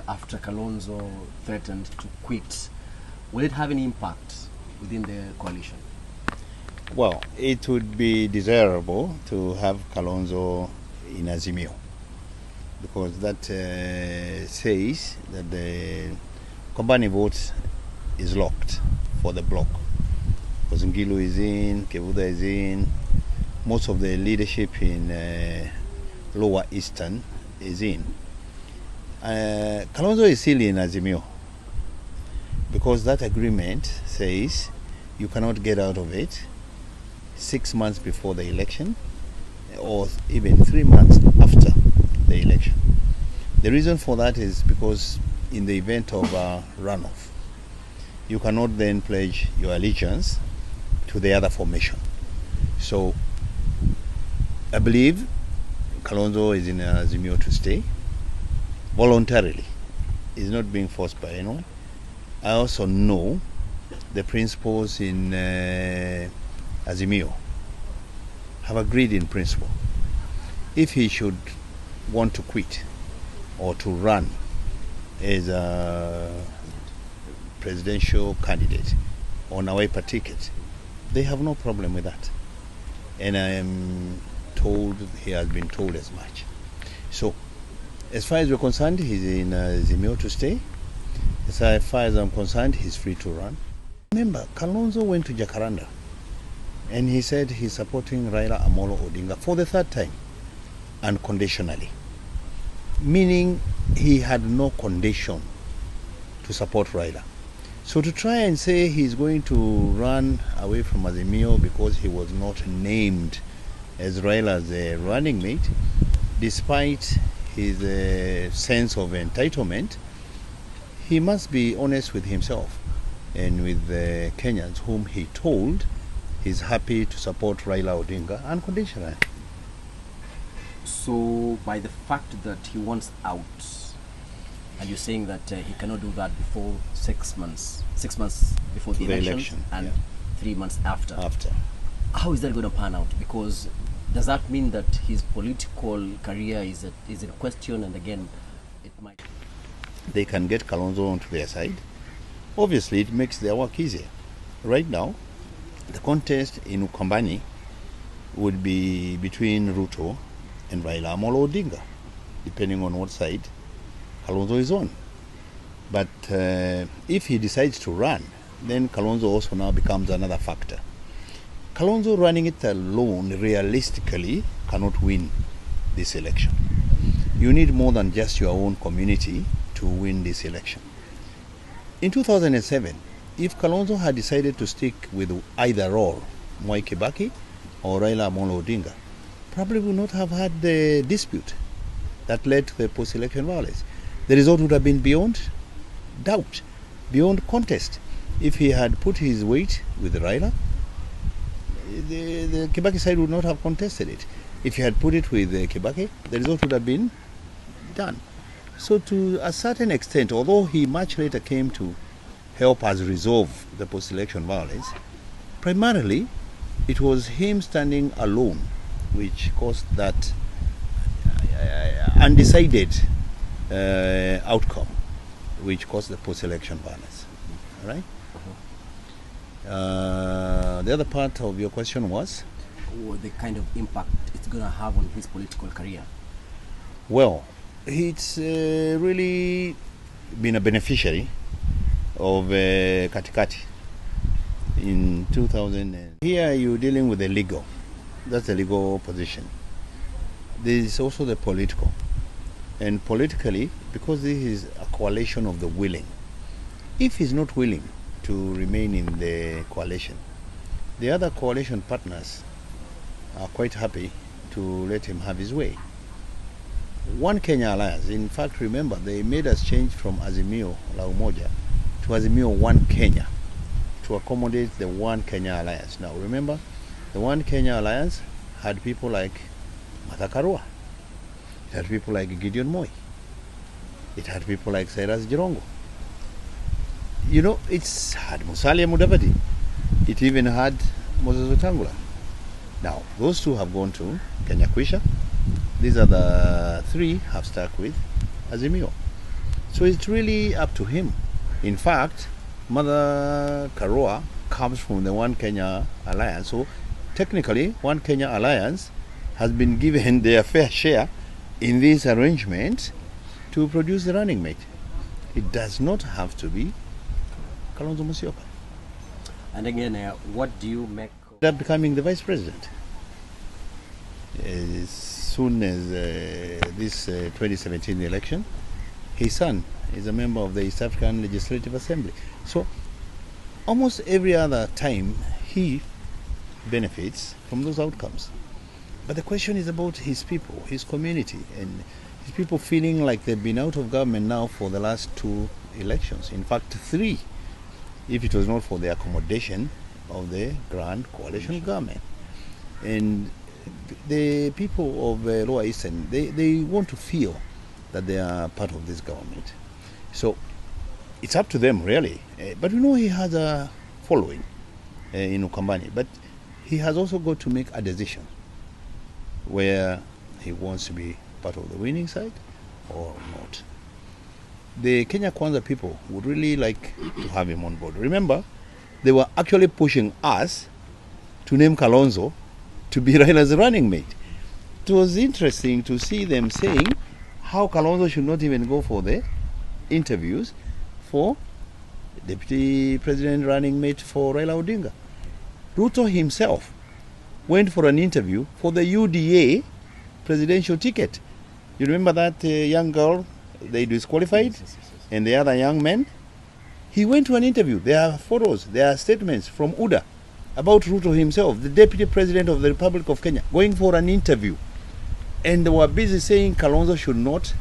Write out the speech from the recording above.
after Kalonzo threatened to quit. Will it have any impact within the coalition? Well, it would be desirable to have Kalonzo in Azimio, because that says that the company vote is locked for the bloc. Because Ngilu is in, Kevuda is in, most of the leadership in Lower Eastern is in. Kalonzo is still in Azimio, because that agreement says you cannot get out of it 6 months before the election or even 3 months after the election. The reason for that is because in the event of a runoff, you cannot then pledge your allegiance to the other formation. So I believe Kalonzo is in Azimio to stay voluntarily. He's not being forced by anyone. I also know the principals in Azimio have agreed in principle. If he should want to quit or to run as a presidential candidate on a Wiper ticket, they have no problem with that. And I am told, he has been told as much. So, as far as we're concerned, he's in Azimio to stay. As far as I'm concerned, he's free to run. Remember, Kalonzo went to Jacaranda and he said he's supporting Raila Amolo Odinga for the third time, unconditionally. Meaning he had no condition to support Raila. So to try and say he's going to run away from Azimio because he was not named as Raila's running mate, despite his sense of entitlement, he must be honest with himself and with the Kenyans whom he told he's happy to support Raila Odinga unconditionally. So by the fact that he wants out, and you're saying that he cannot do that before 6 months before the election and 3 months after. How is that going to pan out? Because does that mean that his political career is in question, and again, it might... They can get Kalonzo onto their side. Obviously, it makes their work easier. Right now, the contest in Ukambani would be between Ruto and Raila Amolo Odinga, depending on what side Kalonzo is on. But if he decides to run, then Kalonzo also now becomes another factor. Kalonzo running it alone realistically cannot win this election. You need more than just your own community to win this election. In 2007, if Kalonzo had decided to stick with either or Mwai Kibaki or Raila Amolo Odinga, probably would not have had the dispute that led to the post-election violence. The result would have been beyond doubt, beyond contest. If he had put his weight with Raila, the Kibaki side would not have contested it. If he had put it with Kibaki, the result would have been done. So to a certain extent, although he much later came to help us resolve the post-election violence, primarily it was him standing alone which caused that undecided outcome, which caused the post-election violence. All right? The other part of your question was? The kind of impact it's going to have on his political career. Well, it's really been a beneficiary of Katikati in 2000. Here you're dealing with the legal. That's the legal position. There is also the political. And politically, because this is a coalition of the willing, if he's not willing to remain in the coalition, the other coalition partners are quite happy to let him have his way. One Kenya Alliance, in fact, remember, they made us change from Azimio La Umoja to Azimio One Kenya to accommodate the One Kenya Alliance. Now, remember, the One Kenya Alliance had people like Martha Karua. It had people like Gideon Moi. It had people like Cyrus Jirongo. You know, it's had Musalia Mudavadi. It even had Moses Wetangula. Now, those two have gone to Kenya Kwisha. These are the three have stuck with Azimio. So it's really up to him. In fact, Mother Karua comes from the One Kenya Alliance. So technically, One Kenya Alliance has been given their fair share in this arrangement to produce the running mate. It does not have to be Kalonzo Musyoka. And again, what do you make of They're becoming the vice president. As soon as this 2017 election, his son is a member of the East African Legislative Assembly. So almost every other time he benefits from those outcomes. But the question is about his people, his community, and his people feeling like they've been out of government now for the last 2 elections. In fact, 3, if it was not for the accommodation of the Grand Coalition government. And the people of Lower Eastern, they want to feel that they are part of this government. So it's up to them, really. But we know he has a following in Ukambani. But he has also got to make a decision where he wants to be part of the winning side or not. The Kenya Kwanza people would really like to have him on board. Remember, they were actually pushing us to name Kalonzo to be Raila's running mate. It was interesting to see them saying how Kalonzo should not even go for the interviews for Deputy President running mate for Raila Odinga. Ruto himself went for an interview for the UDA presidential ticket. You remember that young girl they disqualified? Yes. And the other young men? He went to an interview. There are photos, there are statements from UDA about Ruto himself, the Deputy President of the Republic of Kenya, going for an interview. And they were busy saying Kalonzo should not